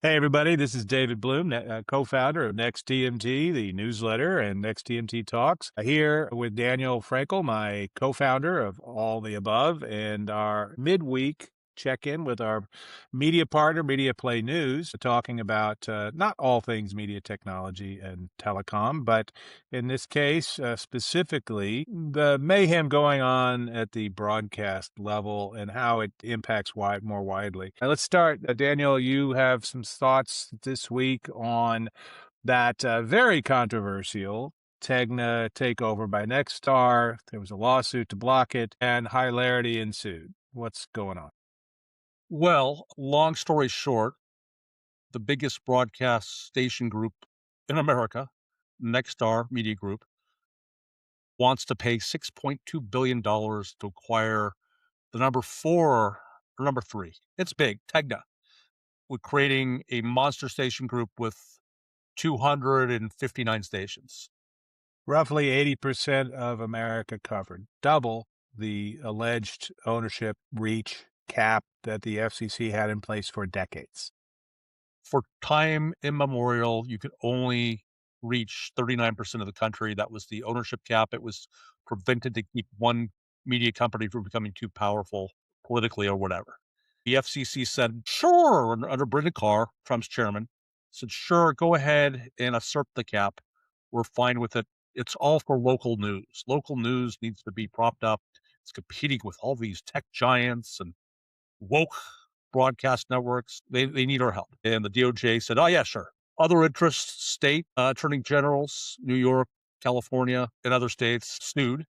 Hey, everybody, this is David Bloom, co-founder of Next TMT, the newsletter, and Next TMT Talks. Here with Daniel Frankel, my co-founder of all the above, and our midweek check-in with our media partner, Media Play News, talking about not all things media technology and telecom, but in this case, specifically, the mayhem going on at the broadcast level and how it impacts more widely. Let's start. Daniel, you have some thoughts this week on that very controversial TEGNA takeover by Nexstar. There was a lawsuit to block it, and hilarity ensued. What's going on? Well, long story short, the biggest broadcast station group in America, Nexstar Media Group, wants to pay $6.2 billion to acquire the number four or number three. It's big, TEGNA. We're creating a monster station group with 259 stations. Roughly 80% of America covered, double the alleged ownership reach cap that the FCC had in place for decades. For time immemorial, you could only reach 39% of the country. That was the ownership cap. It was prevented to keep one media company from becoming too powerful politically or whatever. The FCC said, sure, under Brendan Carr, Trump's chairman, said, sure, go ahead and assert the cap. We're fine with it. It's all for local news. Local news needs to be propped up. It's competing with all these tech giants and woke broadcast networks. They need our help. And the DOJ said, oh, yeah, sure. Other interests, state attorney generals, New York, California, and other states sued.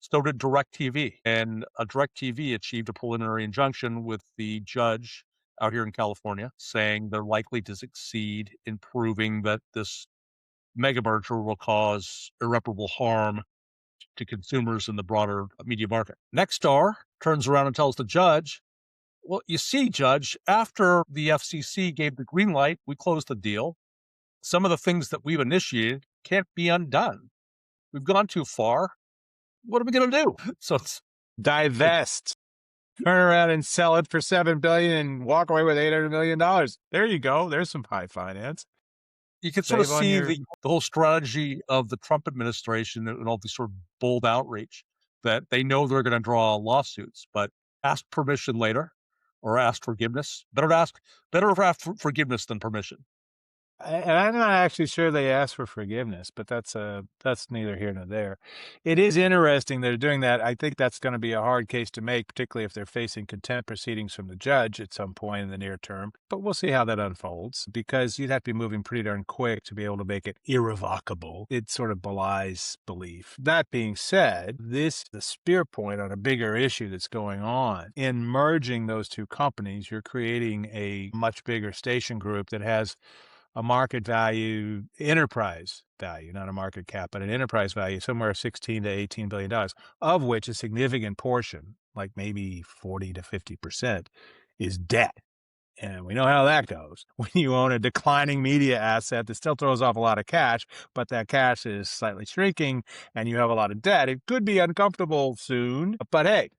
So did DirecTV. And DirecTV achieved a preliminary injunction with the judge out here in California saying they're likely to succeed in proving that this mega merger will cause irreparable harm to consumers in the broader media market. Nexstar turns around and tells the judge, well, you see, Judge, after the FCC gave the green light, we closed the deal. Some of the things that we've initiated can't be undone. We've gone too far. What are we going to do? So it's Divest, turn around and sell it for $7 billion and walk away with $800 million. There you go. There's some high finance. you can sort of Save on see your. the whole strategy of the Trump administration and all these sort of bold outreach that they know they're going to draw lawsuits, but ask permission later or ask forgiveness. Better ask forgiveness than permission. And I'm not actually sure they asked for forgiveness, but that's neither here nor there. It is interesting they're doing that. I think that's going to be a hard case to make, particularly if they're facing contempt proceedings from the judge at some point in the near term. But we'll see how that unfolds, because you'd have to be moving pretty darn quick to be able to make it irrevocable. It sort of belies belief. That being said, this is the spear point on a bigger issue that's going on. In merging those two companies, you're creating a much bigger station group that has a market value, enterprise value, not a market cap, but an enterprise value somewhere 16 to $18 billion, of which a significant portion, like maybe 40 to 50%, is debt. And we know how that goes. When you own a declining media asset that still throws off a lot of cash, but that cash is slightly shrinking and you have a lot of debt, it could be uncomfortable soon. But hey,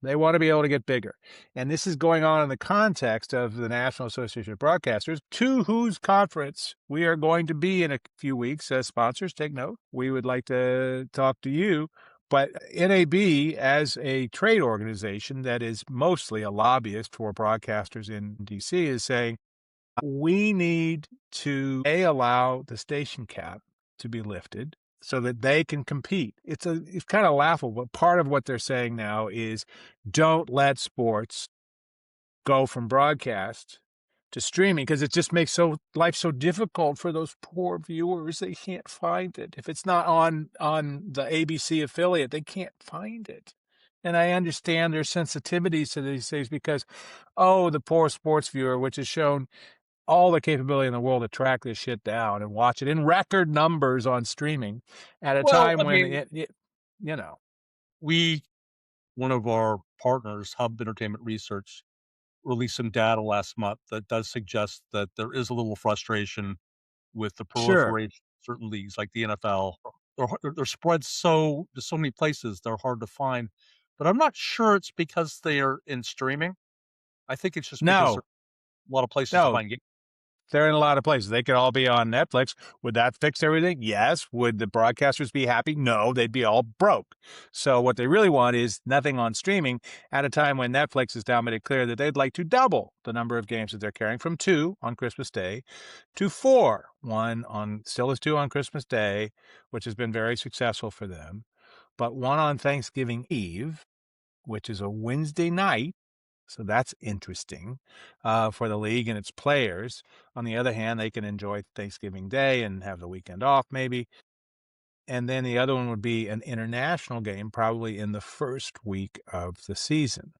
they want to be able to get bigger. And this is going on in the context of the National Association of Broadcasters, to whose conference we are going to be in a few weeks. Sponsors, take note. We would like to talk to you. But NAB, as a trade organization that is mostly a lobbyist for broadcasters in DC, is saying we need to allow the station cap to be lifted so that they can compete. It's kind of laughable, but part of what they're saying now is don't let sports go from broadcast to streaming, because it just makes life so difficult for those poor viewers. They can't find it. If it's not on the ABC affiliate, they can't find it. And I understand there's sensitivities to these things because, the poor sports viewer, which has shown all the capability in the world to track this shit down and watch it in record numbers on streaming at a Well, time I when mean, you know, we one of our partners, Hub Entertainment Research, released some data last month that does suggest that there is a little frustration with the sure. proliferation of certain leagues like the NFL. They're spread so to so many places, they're hard to find. But I'm not sure it's because they are in streaming. I think it's just because there No, are a lot of places to no, find games. They're in a lot of places. They could all be on Netflix. Would that fix everything? Yes. Would the broadcasters be happy? No, they'd be all broke. So what they really want is nothing on streaming at a time when Netflix has now made it clear that they'd like to double the number of games that they're carrying from 2 on Christmas Day to 4. One on still is 2 on Christmas Day, which has been very successful for them, but 1 on Thanksgiving Eve, which is a Wednesday night, so that's interesting for the league and its players. On the other hand, they can enjoy Thanksgiving Day and have the weekend off, maybe. And then the other one would be an international game, probably in the first week of the season,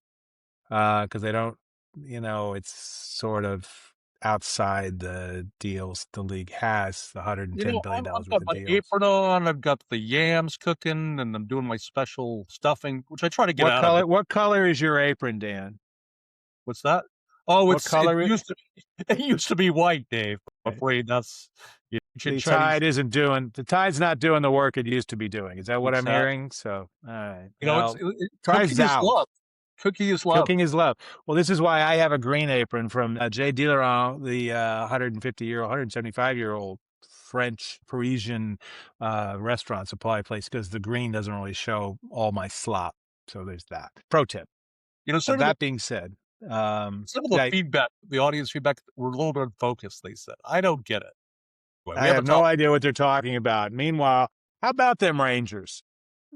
because they don't, it's sort of outside the deals the league has, the $110 billion I've dollars worth got of my deals. apron on, I've got the yams cooking, and I'm doing my special stuffing, which I try to get What out of color? it. What color is your apron, Dan? What's that? Oh, What it color? used to it used to be white, Dave. I'm Okay. afraid that's ancient The Chinese. tide's not doing the work it used to be doing. Is that what I'm Exactly. hearing? So, all right. It's Well, try cooking is Zout. love. Cooking is love. Cooking is love. Well, this is why I have a green apron from Jay Dileron, the 150-year-old, 175-year-old French Parisian restaurant supply place, because the green doesn't really show all my slop. So there's that. Pro tip. Some of the That being said, some of the I, feedback, the audience feedback, were a little bit unfocused. They said, "I don't get it." Anyway, I we have a have no top. idea what they're talking about. Meanwhile, how about them Rangers?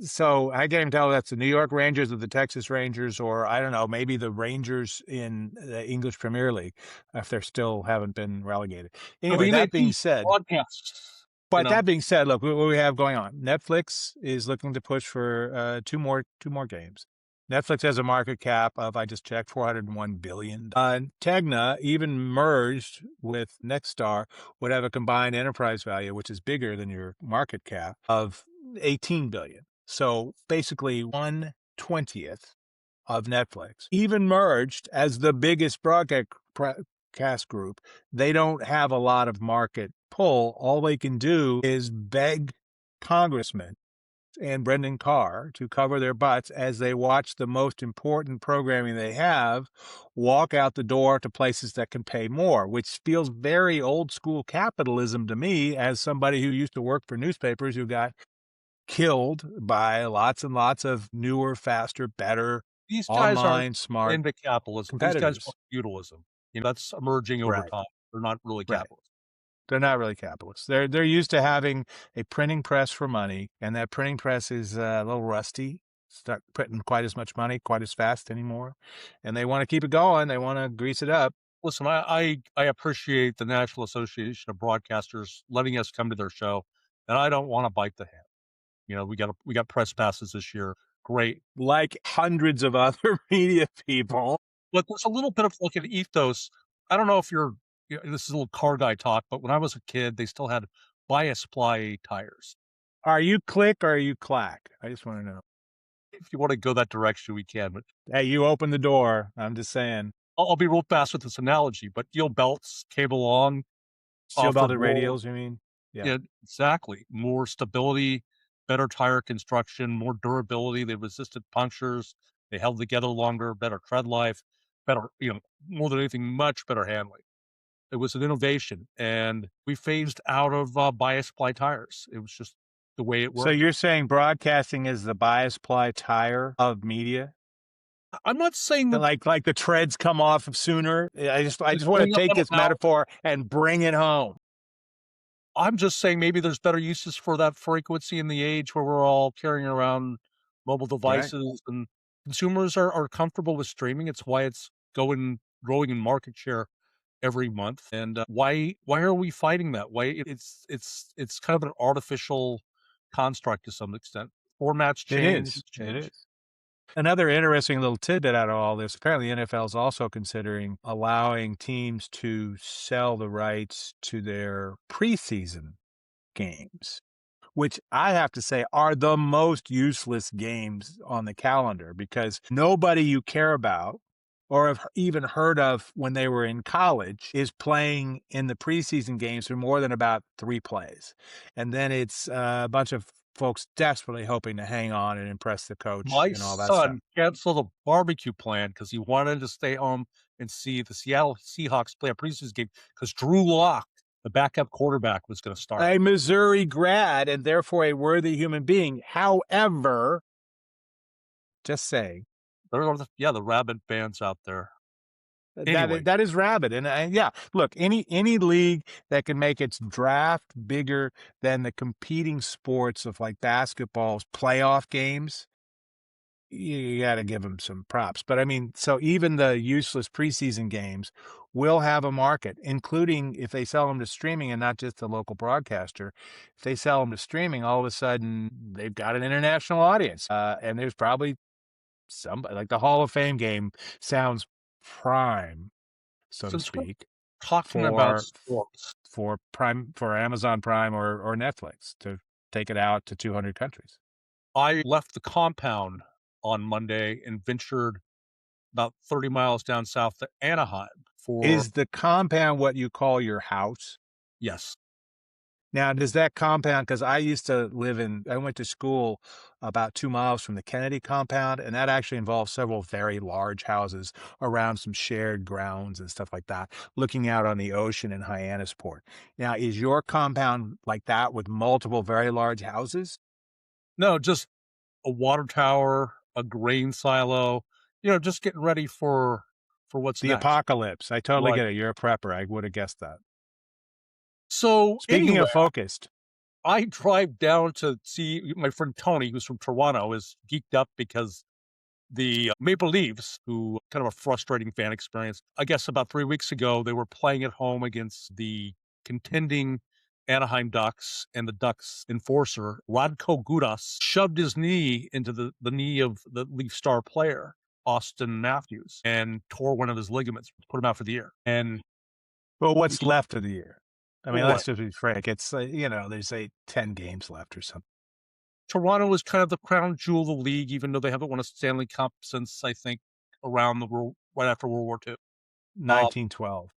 So I can't even tell if that's the New York Rangers or the Texas Rangers, or I don't know, maybe the Rangers in the English Premier League, if they're still haven't been relegated. I Anyway, mean, that being they said, podcasts. You know, look what we have going on. Netflix is looking to push for two more games. Netflix has a market cap of, I just checked, $401 billion. TEGNA, even merged with Nexstar, would have a combined enterprise value, which is bigger than your market cap, of $18 billion. So basically 1/20th of Netflix. Even merged as the biggest broadcast group, they don't have a lot of market pull. All they can do is beg congressmen and Brendan Carr to cover their butts as they watch the most important programming they have walk out the door to places that can pay more, which feels very old school capitalism to me, as somebody who used to work for newspapers who got killed by lots and lots of newer, faster, better, these guys aren't online, smart into capitalism. These guys competitors. want feudalism. That's emerging over Right, time. They're not really right. capitalists. They're not really capitalists. They're used to having a printing press for money, and that printing press is a little rusty. It's not printing quite as much money, quite as fast anymore, and they want to keep it going. They want to grease it up. Listen, I appreciate the National Association of Broadcasters letting us come to their show, and I don't want to bite the hand. We got press passes this year. Great. Like hundreds of other media people. But there's a little bit of like an ethos. I don't know if this is a little car guy talk, but when I was a kid, they still had bias ply tires. Are you click or are you clack? I just want to know. If you want to go that direction, we can. But Hey, you open the door. I'm just saying. I'll be real fast with this analogy. But belts came along, Steel offered belted more. radials, you mean? Yeah. Yeah, exactly. More stability, better tire construction, more durability. They resisted punctures. They held together longer, better tread life, better, more than anything, much better handling. It was an innovation, and we phased out of bias ply tires. It was just the way it So worked. you're saying broadcasting is the bias ply tire of media? I'm not saying that Like the treads come off sooner. I just want to going up take on a this metaphor and bring it home. I'm just saying maybe there's better uses for that frequency in the age where we're all carrying around mobile Right. devices and consumers are comfortable with streaming. It's why it's growing in market share every month. And why are we fighting that? Why it's kind of an artificial construct to some extent. Formats It change, is. it's It changed. is. Another interesting little tidbit out of all this, apparently the NFL is also considering allowing teams to sell the rights to their preseason games, which I have to say are the most useless games on the calendar, because nobody you care about or have even heard of when they were in college is playing in the preseason games for more than about 3 plays. And then it's a bunch of folks desperately hoping to hang on and impress the coach My and all that stuff. son canceled a barbecue plan because he wanted to stay home and see the Seattle Seahawks play a preseason game because Drew Lock, the backup quarterback, was going to start. A Missouri grad and therefore a worthy human being. However, just saying, There are the rabid fans out there. Anyway, that is rabid. And yeah, look, any league that can make its draft bigger than the competing sports of like basketball's playoff games, you got to give them some props. But I mean, so even the useless preseason games will have a market, including if they sell them to streaming and not just the local broadcaster. If they sell them to streaming, all of a sudden they've got an international audience. And there's probably somebody like the Hall of Fame game sounds prime, so to since we're speak, talking about for sports, for Amazon Prime or Netflix to take it out to 200 countries. I left the compound on Monday and ventured about 30 miles down south to Anaheim for Is the compound what you call your house? yes. Now, does that compound, because I went to school about 2 miles from the Kennedy compound, and that actually involves several very large houses around some shared grounds and stuff like that, looking out on the ocean in Hyannisport. Now, is your compound like that with multiple very large houses? No, just a water tower, a grain silo, just getting ready for what's The next. apocalypse. I totally Right. get it. You're a prepper. I would have guessed that. So Speaking anyway, of focused, I drive down to see my friend Tony, who's from Toronto, is geeked up because the Maple Leafs, who kind of a frustrating fan experience, I guess about 3 weeks ago, they were playing at home against the contending Anaheim Ducks, and the Ducks enforcer, Radko Gudas, shoved his knee into the knee of the Leaf star player, Austin Matthews, and tore one of his ligaments, put him out for the year. And well, what's left of the year? I mean, what? let's just be frank. It's, there's 10 games left or something. Toronto is kind of the crown jewel of the league, even though they haven't won a Stanley Cup since, I think, around the world, right after World War II. 1912.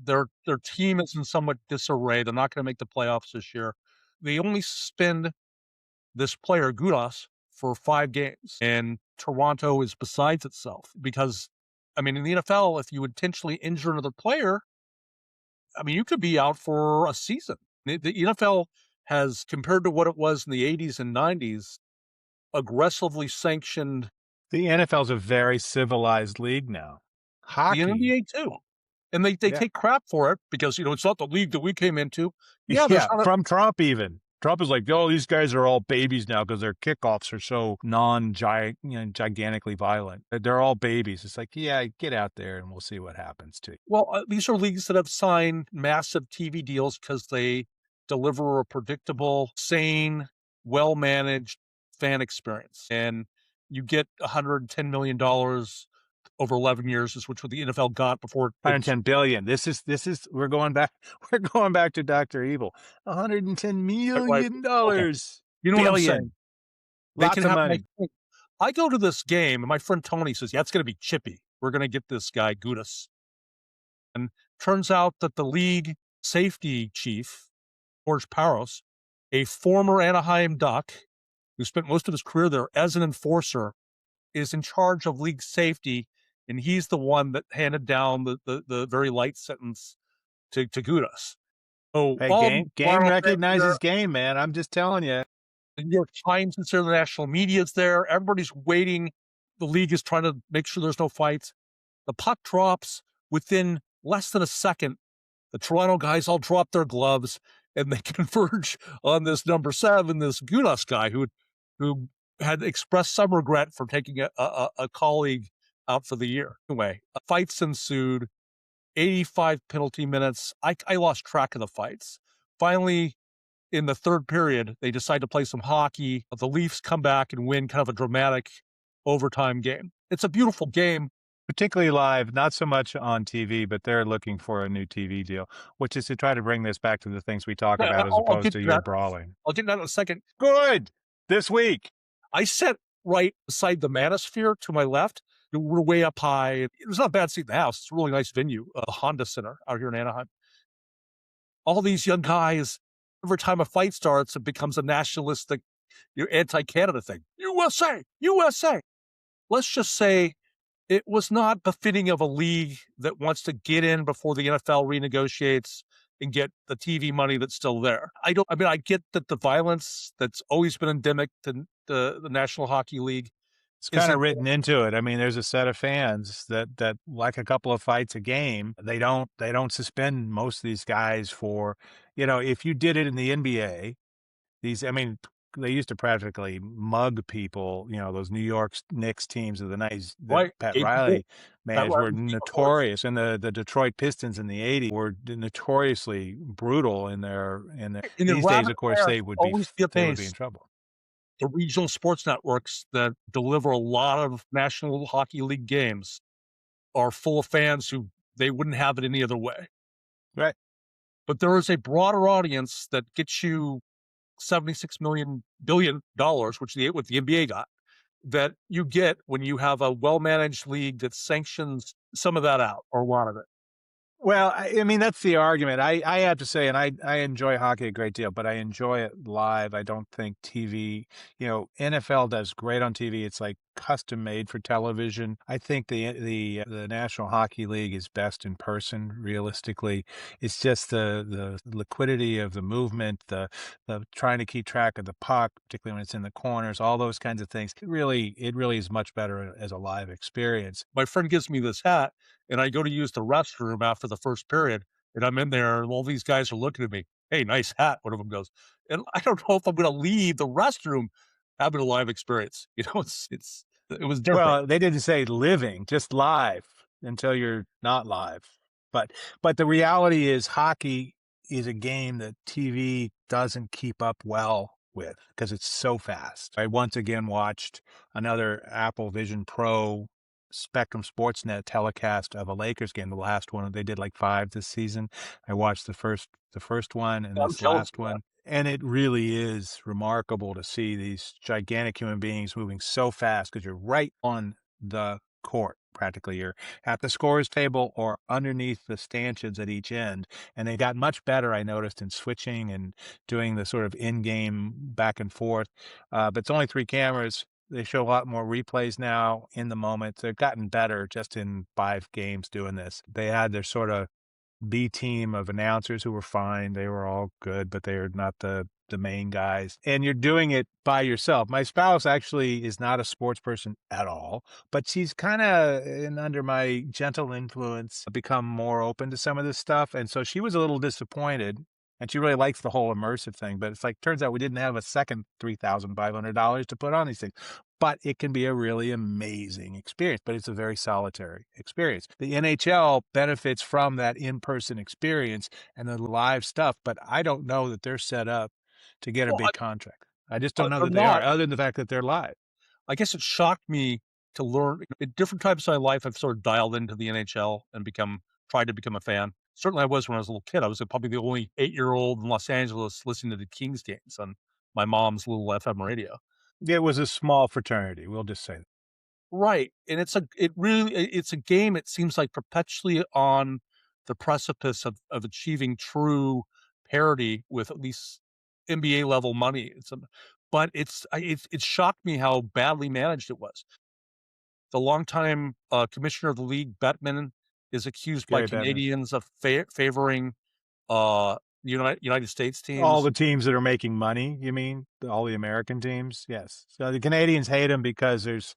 Their team is in somewhat disarray. They're not going to make the playoffs this year. They only suspend this player, Gudas, for 5 games, and Toronto is besides itself because, I mean, in the NFL, if you intentionally injure another player, I mean, you could be out for a season. The NFL has, compared to what it was in the 80s and 90s, aggressively sanctioned The NFL's a very civilized league now. the Hockey, NBA too. And they yeah. take crap for it because, it's not the league that we came into. Yeah, there's Yeah, not a, from Trump even. Trump is like, oh, these guys are all babies now because their kickoffs are so gigantically violent. They're all babies. It's like, yeah, get out there and we'll see what happens to you. well, these are leagues that have signed massive TV deals because they deliver a predictable, sane, well-managed fan experience. And you get $110 million over 11 years, is which what the NFL got before it's 110 billion. We're going back. We're going back to Dr. Evil. 110 right. million Okay. dollars. You know what I'm saying? Billion. They Lots can of have money. I go to this game and my friend Tony says, yeah, it's going to be chippy. We're going to get this guy Gudas. And turns out that the league safety chief, George Paros, a former Anaheim Duck who spent most of his career there as an enforcer, is in charge of league safety. And he's the one that handed down the very light sentence to Gudas. So Hey, all game recognizes game, man. I'm just telling you. the New York Times is there, the national media is there. Everybody's waiting. The league is trying to make sure there's no fights. The puck drops within less than a second. The Toronto guys all drop their gloves and they converge on this number 7, this Gudas guy who had expressed some regret for taking a colleague out for the year. Anyway, fights ensued, 85 penalty minutes. I lost track of the fights. Finally, in the third period, they decide to play some hockey. The Leafs come back and win kind of a dramatic overtime game. It's a beautiful game. Particularly live, not so much on TV, but they're looking for a new TV deal, which is to try to bring this back to the things we talk about as I'll opposed get to to your that. brawling. I'll get to that in a second. Good. This week. I sat right beside the Manosphere to my left. We're way up high. It was not a bad seat in the house. It's a really nice venue, the Honda Center out here in Anaheim. All these young guys, every time a fight starts, it becomes a nationalistic, anti-Canada thing. USA, USA. Let's just say It was not befitting of a league that wants to get in before the NFL renegotiates and get the TV money that's still there. I mean, I get that the violence that's always been endemic to the National Hockey League It's kind of isn't. written into it. I mean, there's a set of fans that like a couple of fights a game. They don't suspend most of these guys for, if you did it in the NBA, I mean, they used to practically mug people, those New York Knicks teams of the 90s that Right, Pat Gabe Kapler, Riley Pat managed were Riley's team, of course. notorious, and the Detroit Pistons in the 80s were notoriously brutal in their And then these days, rapid of course, fire they would be always be a they would be in pace. trouble. The regional sports networks that deliver a lot of National Hockey League games are full of fans who they wouldn't have it any other way. Right. But there is a broader audience that gets you 76 million billion dollars, which what the NBA got, that you get when you have a well-managed league that sanctions some of that out or a lot of it. Well, I mean, that's the argument. I have to say, and I enjoy hockey a great deal, but I enjoy it live. I don't think TV, NFL does great on TV. It's like custom made for television. I think the National Hockey League is best in person, realistically. It's just the liquidity of the movement, the trying to keep track of the puck, particularly when it's in the corners, all those kinds of things. It really is much better as a live experience. My friend gives me this hat, and I go to use the restroom after the first period, and I'm in there, and all these guys are looking at me. Hey, nice hat. One of them goes, and I don't know if I'm going to leave the restroom having a live experience. It was different. Well, they didn't say living, just live until you're not live. But the reality is hockey is a game that TV doesn't keep up well with because it's so fast. I once again watched another Apple Vision Pro Spectrum Sportsnet telecast of a Lakers game, the last one. They did like 5 this season. I watched the first one and I'm this jealous last of that. one. And it really is remarkable to see these gigantic human beings moving so fast because you're right on the court. Practically, you're at the scorer's table or underneath the stanchions at each end. And they got much better, I noticed, in switching and doing the sort of in game back and forth. But it's only 3 cameras. They show a lot more replays now in the moment. They've gotten better just in 5 games doing this. They had their sort of B team of announcers who were fine. They were all good, but they are not the main guys. And you're doing it by yourself. My spouse actually is not a sports person at all, but she's kind of under my gentle influence become more open to some of this stuff. And so she was a little disappointed. And she really likes the whole immersive thing, but it's like turns out we didn't have a second $3,500 to put on these things. But it can be a really amazing experience, but it's a very solitary experience. The NHL benefits from that in-person experience and the live stuff, but I don't know that they're set up to get a Well, big contract. I just don't know they're that they are, not. other than the fact that they're live. I guess it shocked me to learn at different times of my life. I've sort of dialed into the NHL and tried to become a fan. Certainly, I was when I was a little kid. I was probably the only 8-year-old in Los Angeles listening to the Kings games on my mom's little FM radio. It was a small fraternity, we'll just say that. Right, and it's a game, it seems like perpetually on the precipice of achieving true parity with at least NBA level money. But it shocked me how badly managed it was. The longtime, commissioner of the league, Bettman, is accused by Gary Bettman. Canadians of favoring, United States All teams. the teams that are making money, you mean? All the American teams? Yes. So the Canadians hate him because there's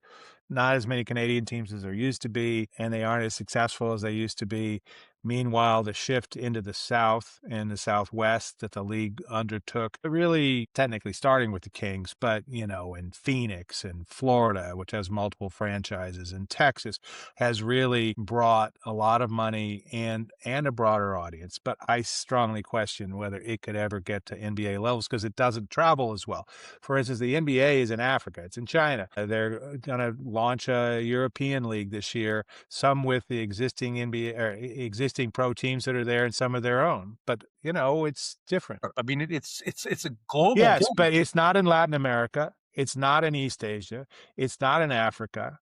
not as many Canadian teams as there used to be, and they aren't as successful as they used to be. Meanwhile, the shift into the South and the Southwest that the league undertook, really technically starting with the Kings, but, in Phoenix and Florida, which has multiple franchises, and Texas has really brought a lot of money and a broader audience. But I strongly question whether it could ever get to NBA levels because it doesn't travel as well. For instance, the NBA is in Africa, it's in China. They're going to launch a European league this year, some with the existing NBA or existing pro teams that are there and some of their own. But, it's different. I mean, it's a global Yes, game. but it's not in Latin America. It's not in East Asia. It's not in Africa.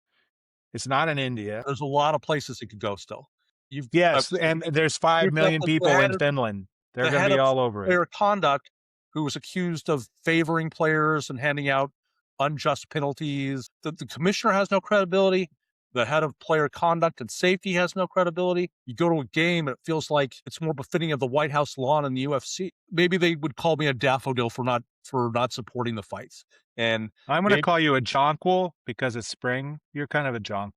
It's not in India. There's a lot of places it could go still. You've Yes, and there's 5 you've got million people in Finland. They're the going to head be of all over it. player conduct who was accused of favoring players and handing out unjust penalties. The commissioner has no credibility. The head of player conduct and safety has no credibility. You go to a game and it feels like it's more befitting of the White House lawn in the UFC. Maybe they would call me a daffodil for not supporting the fights. And I'm going to maybe call you a jonquil because it's spring. You're kind of a jonquil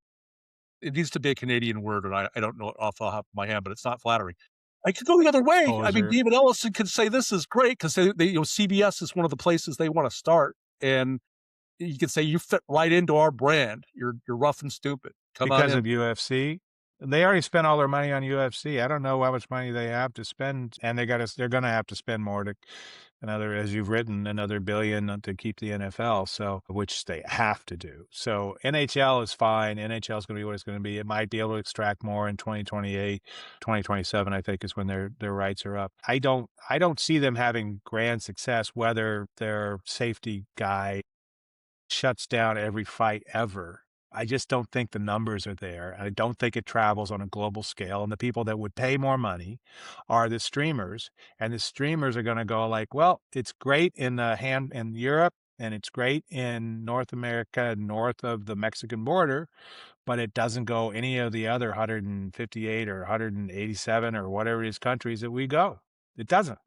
it needs to be a Canadian word, and I don't know it off the top of my head, but it's not flattering. I could go the other way. I mean, poser. David Ellison could say this is great because CBS is one of the places they want to start, and you could say you fit right into our brand. You're rough and stupid. Come on Because in. of UFC. They already spent all their money on UFC. I don't know how much money they have to spend, and they're going to have to spend more to another, as you've written, another billion to keep the NFL. So, which they have to do. So, NHL is fine. NHL is going to be what it's going to be. It might be able to extract more in 2028, 2027. I think is when their rights are up. I don't see them having grand success. Whether their safety guy shuts down every fight ever. I just don't think the numbers are there. I don't think it travels on a global scale. And the people that would pay more money are the streamers. And the streamers are going to go like, well, it's great in Europe and it's great in North America, north of the Mexican border, but it doesn't go any of the other 158 or 187 or whatever it is countries that we go. It doesn't.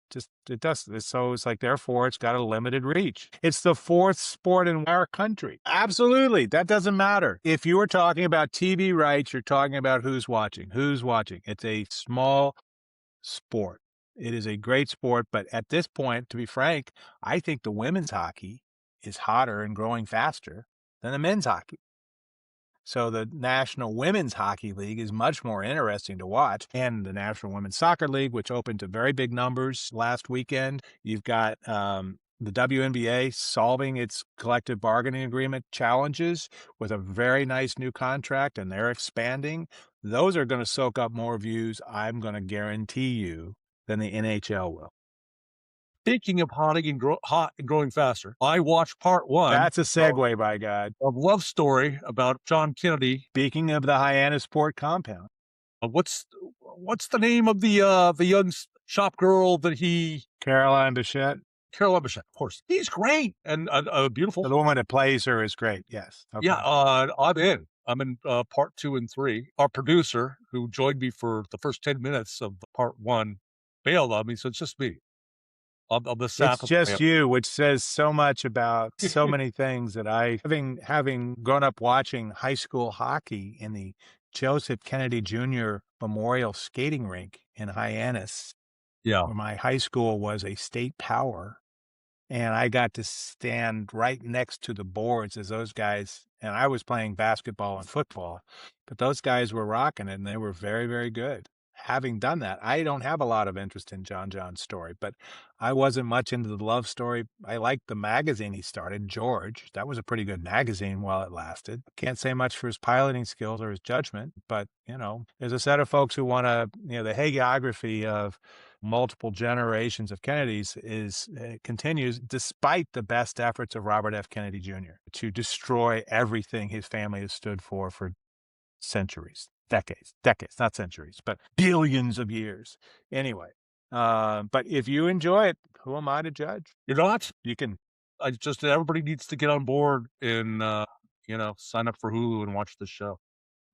Just it does. So it's like therefore it's got a limited reach. It's the fourth sport in our country. Absolutely. That doesn't matter. If you were talking about TV rights, you're talking about who's watching. Who's watching? It's a small sport. It is a great sport, but at this point, to be frank, I think the women's hockey is hotter and growing faster than the men's hockey. So the National Women's Hockey League is much more interesting to watch. And the National Women's Soccer League, which opened to very big numbers last weekend. You've got the WNBA solving its collective bargaining agreement challenges with a very nice new contract, and they're expanding. Those are going to soak up more views, I'm going to guarantee you, than the NHL will. Speaking of hot and growing faster, I watched part one That's a segue, by God. of Love Story about John Kennedy. Speaking of the Hyannisport compound, What's the name of the young shop girl that he Caroline Bichette, Carol Eberstadt, of course. He's great and beautiful. the woman that plays her is great. Yes. Okay. Yeah, I'm in. I'm in part 2 and 3. Our producer, who joined me for the first 10 minutes of part 1, bailed on me, so it's just me. I'm the It's sap of the just family. you, which says so much about so many things that having grown up watching high school hockey in the Joseph Kennedy Jr. Memorial Skating Rink in Hyannis, Yeah. where my high school was a state power. And I got to stand right next to the boards as those guys, and I was playing basketball and football, but those guys were rocking it and they were very, very good. Having done that, I don't have a lot of interest in John John's story, but I wasn't much into the love story. I liked the magazine he started, George. That was a pretty good magazine while it lasted. Can't say much for his piloting skills or his judgment, but there's a set of folks who want to, the hagiography of multiple generations of Kennedys continues despite the best efforts of Robert F. Kennedy Jr. to destroy everything his family has stood for centuries, decades, not centuries, but billions of years. Anyway, but if you enjoy it, who am I to judge? You're not? You can. Everybody needs to get on board and, sign up for Hulu and watch the show.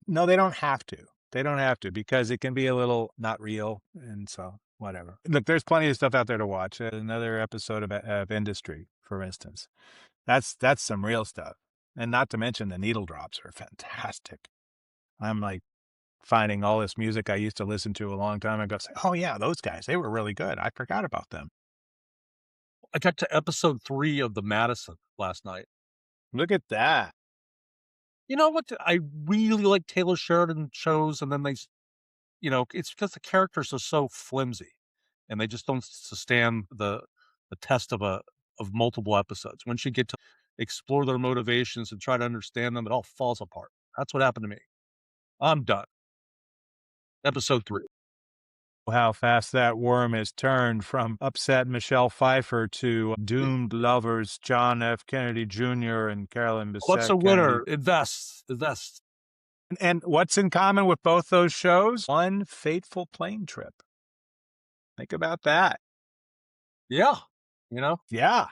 No, they don't have to. They don't have to because it can be a little not real, and so whatever. Look, there's plenty of stuff out there to watch. Another episode of Industry, for instance. That's some real stuff, and not to mention the needle drops are fantastic. I'm like finding all this music I used to listen to a long time ago. Say, oh yeah, those guys, they were really good. I forgot about them. I got to episode 3 of The Madison last night. Look at that. You know what? I really like Taylor Sheridan shows, and then it's because the characters are so flimsy, and they just don't sustain the test of multiple episodes. Once you get to explore their motivations and try to understand them, it all falls apart. That's what happened to me. I'm done. Episode 3. How fast that worm has turned from upset Michelle Pfeiffer to doomed lovers John F. Kennedy Jr. and Carolyn What's Bessette a Kennedy. winner? Invest. And what's in common with both those shows? One fateful plane trip. Think about that. Yeah. Yeah.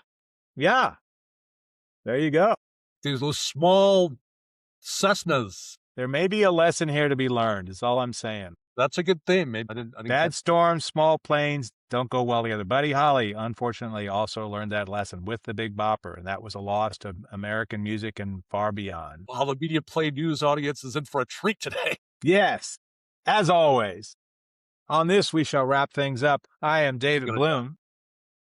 Yeah. There you go. Those small Cessnas. There may be a lesson here to be learned, is all I'm saying. That's a good thing. Maybe I didn't Bad catch. storms, small planes don't go well together. Buddy Holly, unfortunately, also learned that lesson with the Big Bopper, and that was a loss to American music and far beyond. Wow, the Media Play News audience is in for a treat today. Yes, as always. On this, we shall wrap things up. I am David Bloom,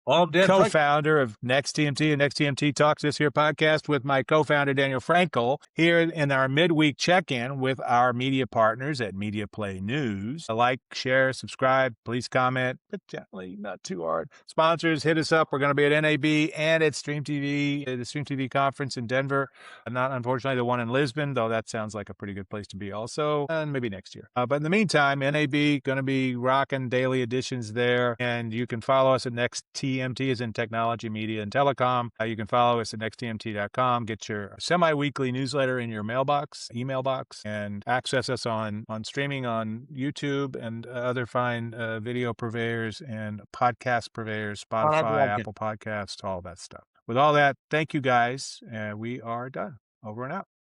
I'm Dan Frankel. co-founder of Next TMT and Next TMT Talks, this here podcast with my co-founder Daniel Frankel, here in our midweek check-in with our media partners at Media Play News. Like, share, subscribe, please comment, but gently, not too hard. Sponsors, hit us up. We're going to be at NAB and at Stream TV, the Stream TV conference in Denver. Not unfortunately the one in Lisbon, though that sounds like a pretty good place to be also, and maybe next year. But in the meantime, NAB going to be rocking daily editions there, and you can follow us at Next TMT is in technology, media, and telecom. You can follow us at nexttmt.com. Get your semi-weekly newsletter in your email box, and access us on streaming on YouTube and other fine video purveyors and podcast purveyors, Spotify, Apple Podcasts, all that stuff. With all that, thank you guys. We are done. Over and out.